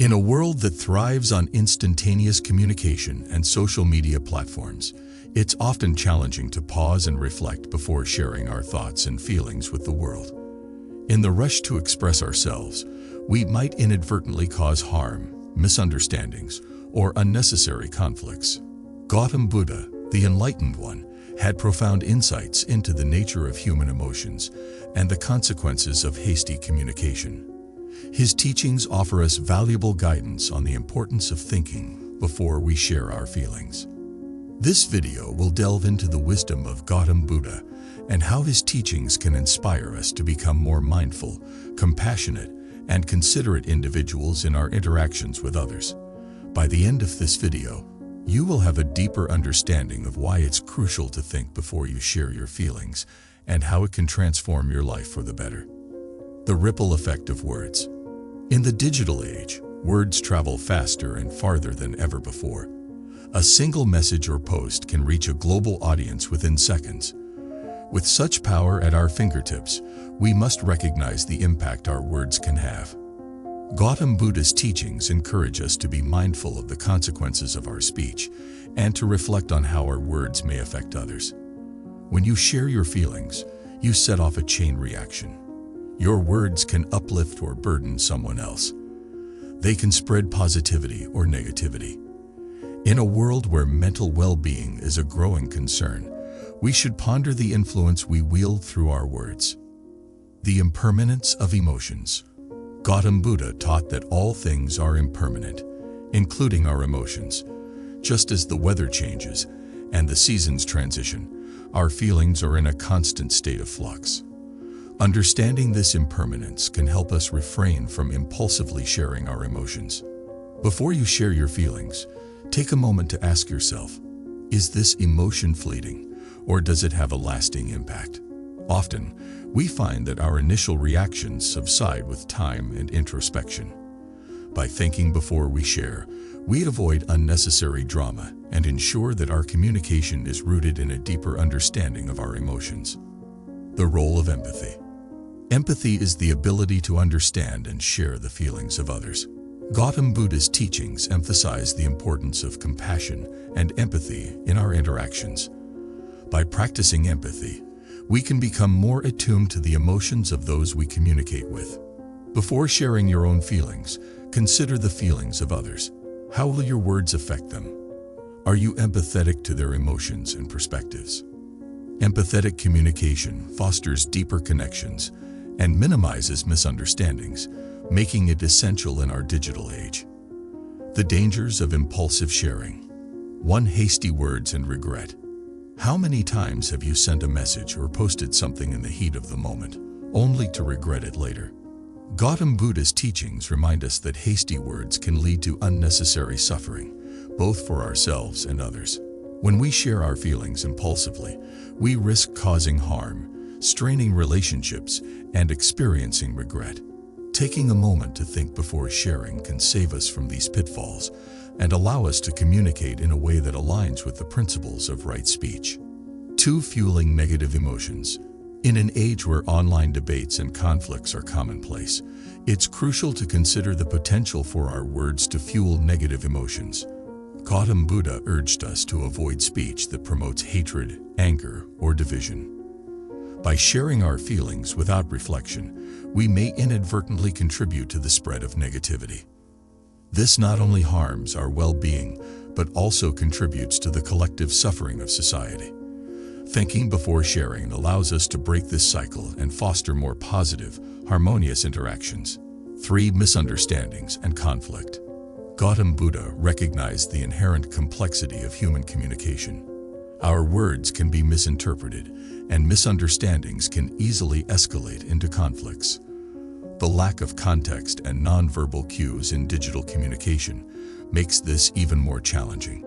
In a world that thrives on instantaneous communication and social media platforms, it's often challenging to pause and reflect before sharing our thoughts and feelings with the world. In the rush to express ourselves, we might inadvertently cause harm, misunderstandings, or unnecessary conflicts. Gautam Buddha, the Enlightened One, had profound insights into the nature of human emotions and the consequences of hasty communication. His teachings offer us valuable guidance on the importance of thinking before we share our feelings. This video will delve into the wisdom of Gautam Buddha and how his teachings can inspire us to become more mindful, compassionate, and considerate individuals in our interactions with others. By the end of this video, you will have a deeper understanding of why it's crucial to think before you share your feelings and how it can transform your life for the better. The ripple effect of words. In the digital age, words travel faster and farther than ever before. A single message or post can reach a global audience within seconds. With such power at our fingertips, we must recognize the impact our words can have. Gautam Buddha's teachings encourage us to be mindful of the consequences of our speech and to reflect on how our words may affect others. When you share your feelings, you set off a chain reaction. Your words can uplift or burden someone else. They can spread positivity or negativity. In a world where mental well-being is a growing concern, we should ponder the influence we wield through our words. The impermanence of emotions. Gautam Buddha taught that all things are impermanent, including our emotions. Just as the weather changes and the seasons transition, our feelings are in a constant state of flux. Understanding this impermanence can help us refrain from impulsively sharing our emotions. Before you share your feelings, take a moment to ask yourself, is this emotion fleeting, or does it have a lasting impact? Often, we find that our initial reactions subside with time and introspection. By thinking before we share, we avoid unnecessary drama and ensure that our communication is rooted in a deeper understanding of our emotions. The role of empathy. Empathy is the ability to understand and share the feelings of others. Gautam Buddha's teachings emphasize the importance of compassion and empathy in our interactions. By practicing empathy, we can become more attuned to the emotions of those we communicate with. Before sharing your own feelings, consider the feelings of others. How will your words affect them? Are you empathetic to their emotions and perspectives? Empathetic communication fosters deeper connections and minimizes misunderstandings, making it essential in our digital age. The dangers of impulsive sharing. 1. Hasty words and regret. How many times have you sent a message or posted something in the heat of the moment, only to regret it later? Gautam Buddha's teachings remind us that hasty words can lead to unnecessary suffering, both for ourselves and others. When we share our feelings impulsively, we risk causing harm, straining relationships, and experiencing regret. Taking a moment to think before sharing can save us from these pitfalls and allow us to communicate in a way that aligns with the principles of right speech. 2. Fueling negative emotions. In an age where online debates and conflicts are commonplace, it's crucial to consider the potential for our words to fuel negative emotions. Gautam Buddha urged us to avoid speech that promotes hatred, anger, or division. By sharing our feelings without reflection, we may inadvertently contribute to the spread of negativity. This not only harms our well-being, but also contributes to the collective suffering of society. Thinking before sharing allows us to break this cycle and foster more positive, harmonious interactions. 3. Misunderstandings and conflict. Gautam Buddha recognized the inherent complexity of human communication. Our words can be misinterpreted, and misunderstandings can easily escalate into conflicts. The lack of context and nonverbal cues in digital communication makes this even more challenging.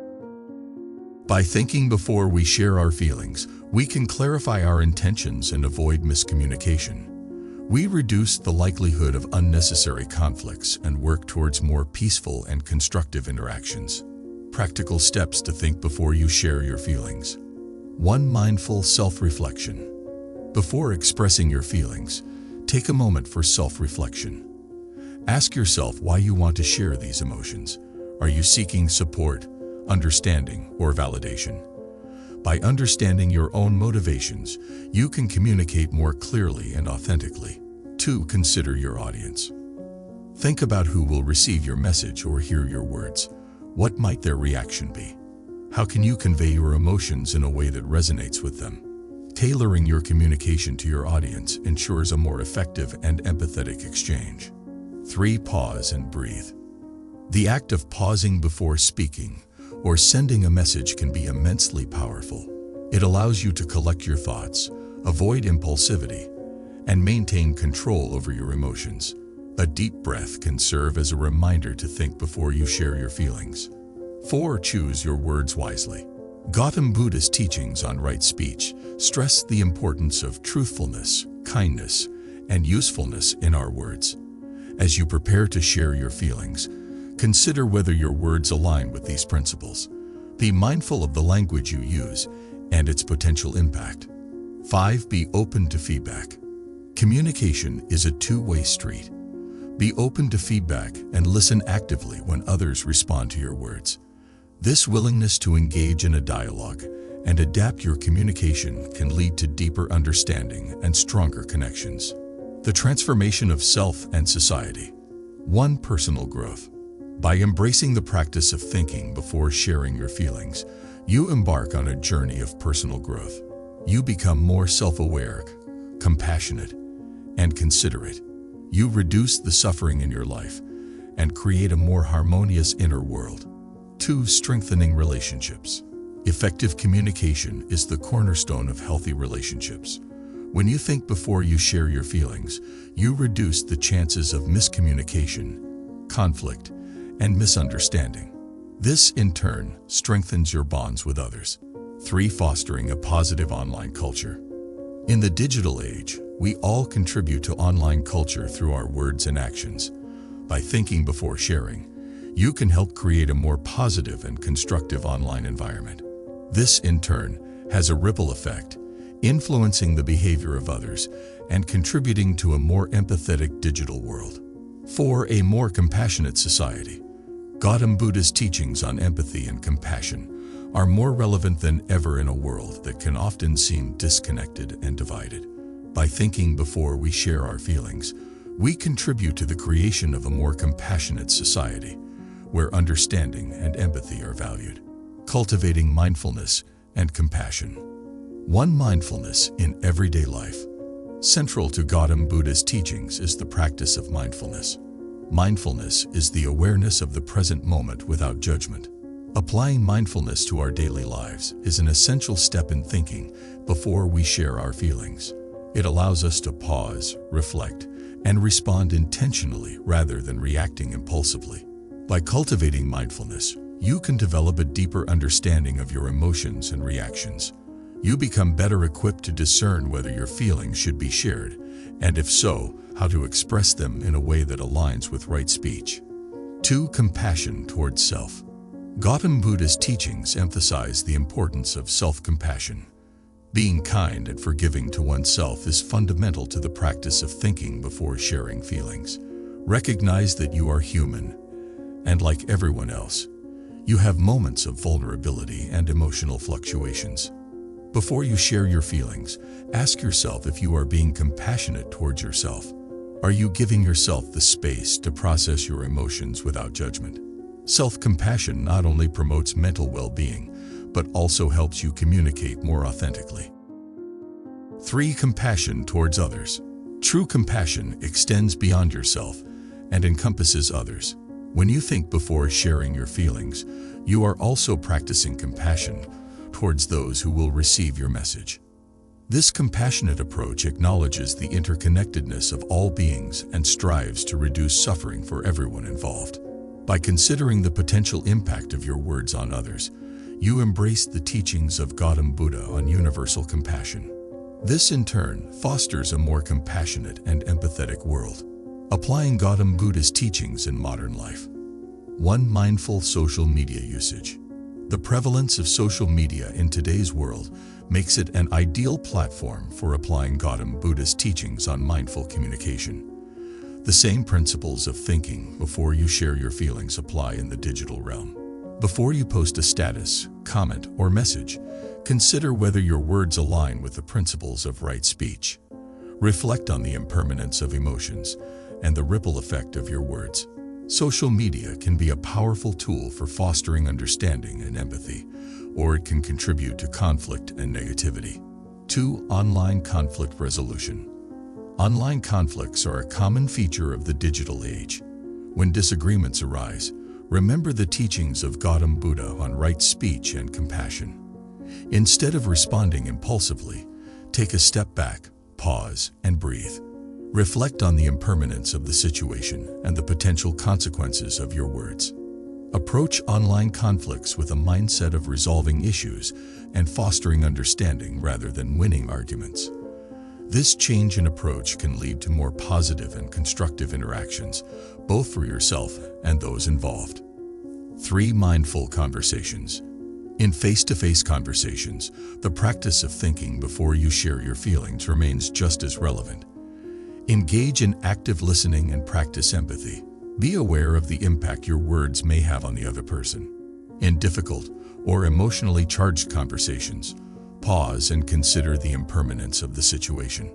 By thinking before we share our feelings, we can clarify our intentions and avoid miscommunication. We reduce the likelihood of unnecessary conflicts and work towards more peaceful and constructive interactions. Practical steps to think before you share your feelings. 1. Mindful self-reflection. Before expressing your feelings, take a moment for self-reflection. Ask yourself why you want to share these emotions. Are you seeking support, understanding, or validation? By understanding your own motivations, you can communicate more clearly and authentically. 2. Consider your audience. Think about who will receive your message or hear your words. What might their reaction be? How can you convey your emotions in a way that resonates with them? Tailoring your communication to your audience ensures a more effective and empathetic exchange. 3. Pause and breathe. The act of pausing before speaking or sending a message can be immensely powerful. It allows you to collect your thoughts, avoid impulsivity, and maintain control over your emotions. A deep breath can serve as a reminder to think before you share your feelings. 4. Choose your words wisely. Gautam Buddha's teachings on right speech stress the importance of truthfulness, kindness, and usefulness in our words. As you prepare to share your feelings, consider whether your words align with these principles. Be mindful of the language you use and its potential impact. 5. Be open to feedback. Communication is a two-way street. Be open to feedback and listen actively when others respond to your words. This willingness to engage in a dialogue and adapt your communication can lead to deeper understanding and stronger connections. The transformation of self and society. 1. Personal growth. By embracing the practice of thinking before sharing your feelings, you embark on a journey of personal growth. You become more self-aware, compassionate, and considerate. You reduce the suffering in your life and create a more harmonious inner world. 2. Strengthening relationships. Effective communication is the cornerstone of healthy relationships. When you think before you share your feelings, you reduce the chances of miscommunication, conflict, and misunderstanding. This, in turn, strengthens your bonds with others. 3. Fostering a positive online culture. In the digital age, we all contribute to online culture through our words and actions. By thinking before sharing, you can help create a more positive and constructive online environment. This, in turn, has a ripple effect, influencing the behavior of others and contributing to a more empathetic digital world. 4. A more compassionate society. Gautam Buddha's teachings on empathy and compassion are more relevant than ever in a world that can often seem disconnected and divided. By thinking before we share our feelings, we contribute to the creation of a more compassionate society, where understanding and empathy are valued. Cultivating mindfulness and compassion. 1. Mindfulness in everyday life. Central to Gautam Buddha's teachings is the practice of mindfulness. Mindfulness is the awareness of the present moment without judgment. Applying mindfulness to our daily lives is an essential step in thinking before we share our feelings. It allows us to pause, reflect, and respond intentionally rather than reacting impulsively. By cultivating mindfulness, you can develop a deeper understanding of your emotions and reactions. You become better equipped to discern whether your feelings should be shared, and if so, how to express them in a way that aligns with right speech. 2. Compassion towards self. Gautam Buddha's teachings emphasize the importance of self-compassion. Being kind and forgiving to oneself is fundamental to the practice of thinking before sharing feelings. Recognize that you are human, and like everyone else, you have moments of vulnerability and emotional fluctuations. Before you share your feelings, ask yourself if you are being compassionate towards yourself. Are you giving yourself the space to process your emotions without judgment? Self-compassion not only promotes mental well-being, but also helps you communicate more authentically. 3. Compassion towards others. True compassion extends beyond yourself and encompasses others. When you think before sharing your feelings, you are also practicing compassion towards those who will receive your message. This compassionate approach acknowledges the interconnectedness of all beings and strives to reduce suffering for everyone involved. By considering the potential impact of your words on others, you embrace the teachings of Gautam Buddha on universal compassion. This, in turn, fosters a more compassionate and empathetic world. Applying Gautam Buddha's teachings in modern life. 1. Mindful social media usage. The prevalence of social media in today's world makes it an ideal platform for applying Gautam Buddha's teachings on mindful communication. The same principles of thinking before you share your feelings apply in the digital realm. Before you post a status, comment, or message, consider whether your words align with the principles of right speech. Reflect on the impermanence of emotions and the ripple effect of your words. Social media can be a powerful tool for fostering understanding and empathy, or it can contribute to conflict and negativity. 2. Online conflict resolution. Online conflicts are a common feature of the digital age. When disagreements arise, remember the teachings of Gautam Buddha on right speech and compassion. Instead of responding impulsively, take a step back, pause, and breathe. Reflect on the impermanence of the situation and the potential consequences of your words. Approach online conflicts with a mindset of resolving issues and fostering understanding rather than winning arguments. This change in approach can lead to more positive and constructive interactions, both for yourself and those involved. 3. Mindful conversations. In face-to-face conversations, the practice of thinking before you share your feelings remains just as relevant. Engage in active listening and practice empathy. Be aware of the impact your words may have on the other person. In difficult or emotionally charged conversations, pause and consider the impermanence of the situation.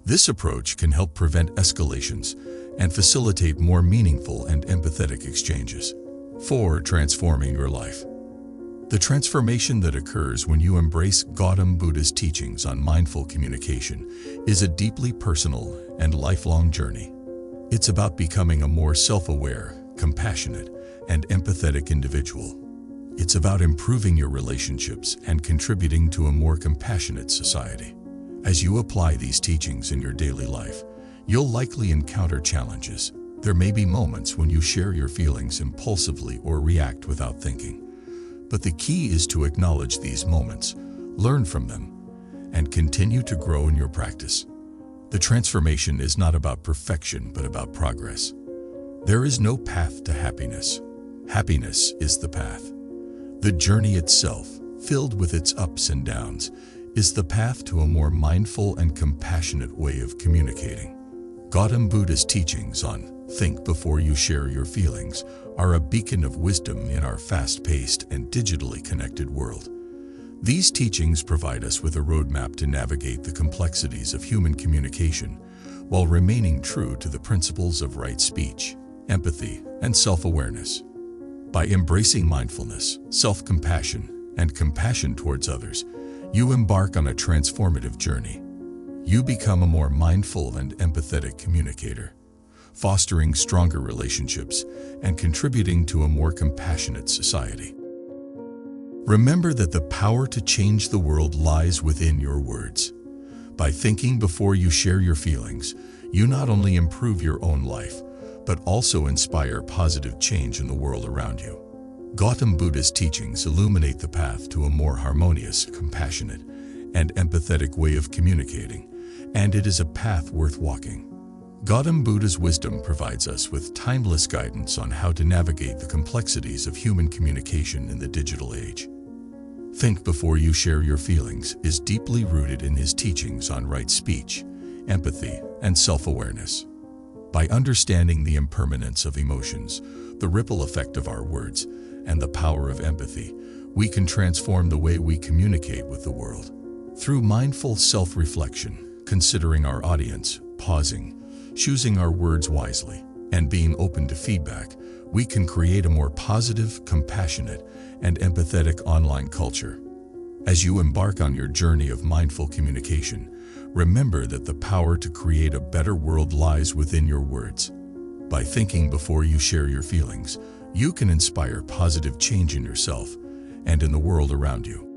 This approach can help prevent escalations and facilitate more meaningful and empathetic exchanges. 4. Transforming your life. The transformation that occurs when you embrace Gautam Buddha's teachings on mindful communication is a deeply personal and lifelong journey. It's about becoming a more self-aware, compassionate, and empathetic individual. It's about improving your relationships and contributing to a more compassionate society. As you apply these teachings in your daily life, you'll likely encounter challenges. There may be moments when you share your feelings impulsively or react without thinking. But the key is to acknowledge these moments, learn from them, and continue to grow in your practice. The transformation is not about perfection, but about progress. There is no path to happiness. Happiness is the path. The journey itself, filled with its ups and downs, is the path to a more mindful and compassionate way of communicating. Gautam Buddha's teachings on think before you share your feelings are a beacon of wisdom in our fast-paced and digitally connected world. These teachings provide us with a roadmap to navigate the complexities of human communication while remaining true to the principles of right speech, empathy, and self-awareness. By embracing mindfulness, self-compassion, and compassion towards others, you embark on a transformative journey. You become a more mindful and empathetic communicator, fostering stronger relationships and contributing to a more compassionate society. Remember that the power to change the world lies within your words. By thinking before you share your feelings, you not only improve your own life, but also inspire positive change in the world around you. Gautam Buddha's teachings illuminate the path to a more harmonious, compassionate, and empathetic way of communicating, and it is a path worth walking. Gautam Buddha's wisdom provides us with timeless guidance on how to navigate the complexities of human communication in the digital age. Think before you share your feelings is deeply rooted in his teachings on right speech, empathy, and self-awareness. By understanding the impermanence of emotions, the ripple effect of our words, and the power of empathy, we can transform the way we communicate with the world. Through mindful self-reflection, considering our audience, pausing, choosing our words wisely, and being open to feedback, we can create a more positive, compassionate, and empathetic online culture. As you embark on your journey of mindful communication, remember that the power to create a better world lies within your words. By thinking before you share your feelings, you can inspire positive change in yourself and in the world around you.